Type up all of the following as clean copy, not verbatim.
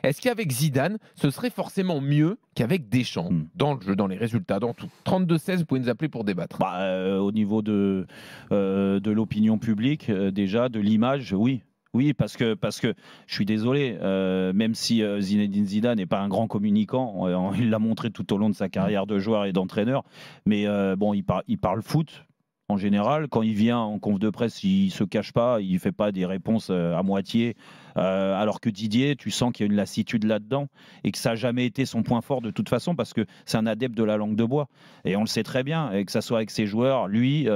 Est-ce qu'avec Zidane, ce serait forcément mieux qu'avec Deschamps dans le jeu, dans les résultats, dans tout? 32-16, vous pouvez nous appeler pour débattre. Au niveau de l'opinion publique, déjà, de l'image, oui. Oui, parce que je suis désolé, même si Zinedine Zidane n'est pas un grand communicant, il l'a montré tout au long de sa carrière de joueur et d'entraîneur, mais bon, il parle foot. En général, quand il vient en conf de presse, il se cache pas, il fait pas des réponses à moitié. Alors que Didier, tu sens qu'il y a une lassitude là-dedans et que ça n'a jamais été son point fort de toute façon parce que c'est un adepte de la langue de bois. Et on le sait très bien, et que ça soit avec ses joueurs, lui,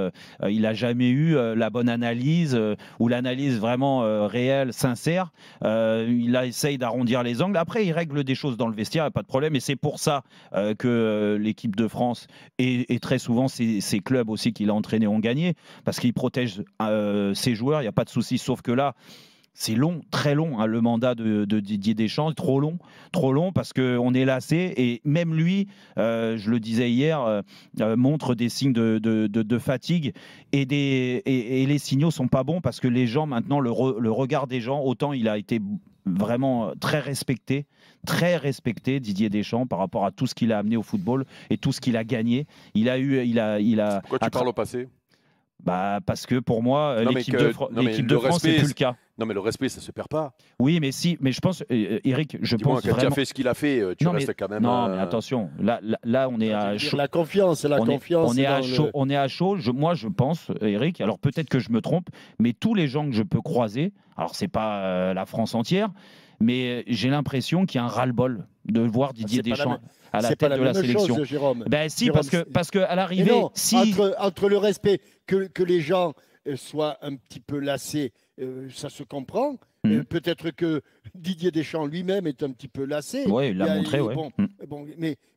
il n'a jamais eu la bonne analyse ou l'analyse vraiment réelle, sincère. Il essaye d'arrondir les angles. Après, il règle des choses dans le vestiaire, il n'y a pas de problème. Et c'est pour ça que l'équipe de France et très souvent ces clubs aussi qu'il a entraînés ont gagné parce qu'il protège ses joueurs, il n'y a pas de souci. Sauf que là, c'est long, très long, hein, le mandat de Didier Deschamps, trop long parce qu'on est lassé et même lui, je le disais hier, montre des signes de fatigue et les signaux sont pas bons parce que les gens maintenant, le regard des gens, autant il a été vraiment très respecté, Didier Deschamps, par rapport à tout ce qu'il a amené au football et tout ce qu'il a gagné. Pourquoi tu parles au passé? Parce que pour moi, l'équipe de France, c'est plus le cas. Non, mais le respect, ça se perd pas. Oui, mais je pense, Eric, pense quand vraiment... tu as fait ce qu'il a fait, tu restes quand même... Non, mais attention, là on est à chaud. La confiance, On est à chaud. On est à chaud. Moi, je pense, Eric, alors peut-être que je me trompe, mais tous les gens que je peux croiser, alors c'est pas la France entière, mais j'ai l'impression qu'il y a un ras-le-bol de voir Didier Deschamps à la tête de la sélection. Chose, Jérôme. Si, Jérôme, parce que à l'arrivée, entre le respect que les gens soient un petit peu lassés, ça se comprend. Peut-être que Didier Deschamps lui-même est un petit peu lassé. Oui, il l'a montré.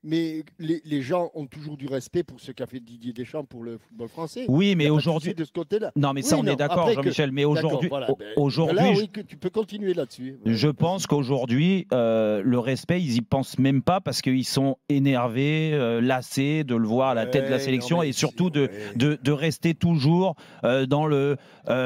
Mais les gens ont toujours du respect pour ce qu'a fait Didier Deschamps pour le football français. Oui, mais aujourd'hui, de ce côté-là. Non, mais ça, on est d'accord, Jean-Michel. Mais aujourd'hui, tu peux continuer là-dessus. Je pense qu'aujourd'hui, le respect, ils y pensent même pas parce qu'ils sont énervés, lassés de le voir à la tête de la sélection et surtout de rester toujours dans le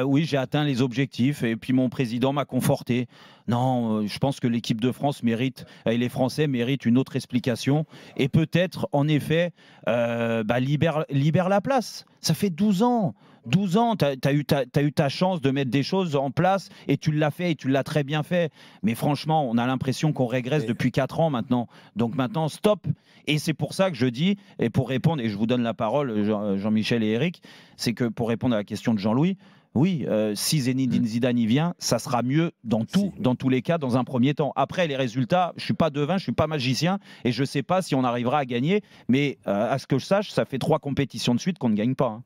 oui, j'ai atteint les objectifs et puis mon président m'a conforté. Non, je pense que l'équipe de France mérite, et les Français méritent une autre explication. Et peut-être, en effet, libère la place. Ça fait 12 ans. 12 ans, tu as eu ta chance de mettre des choses en place et tu l'as fait et tu l'as très bien fait. Mais franchement, on a l'impression qu'on régresse depuis 4 ans maintenant. Donc maintenant, stop. Et c'est pour ça que je dis, et pour répondre, et je vous donne la parole, Jean-Michel et Eric, c'est que pour répondre à la question de Jean-Louis, oui, si Zinedine Zidane y vient, ça sera mieux dans tous les cas, dans un premier temps. Après, les résultats, je ne suis pas devin, je ne suis pas magicien et je ne sais pas si on arrivera à gagner. Mais à ce que je sache, ça fait 3 compétitions de suite qu'on ne gagne pas. Hein.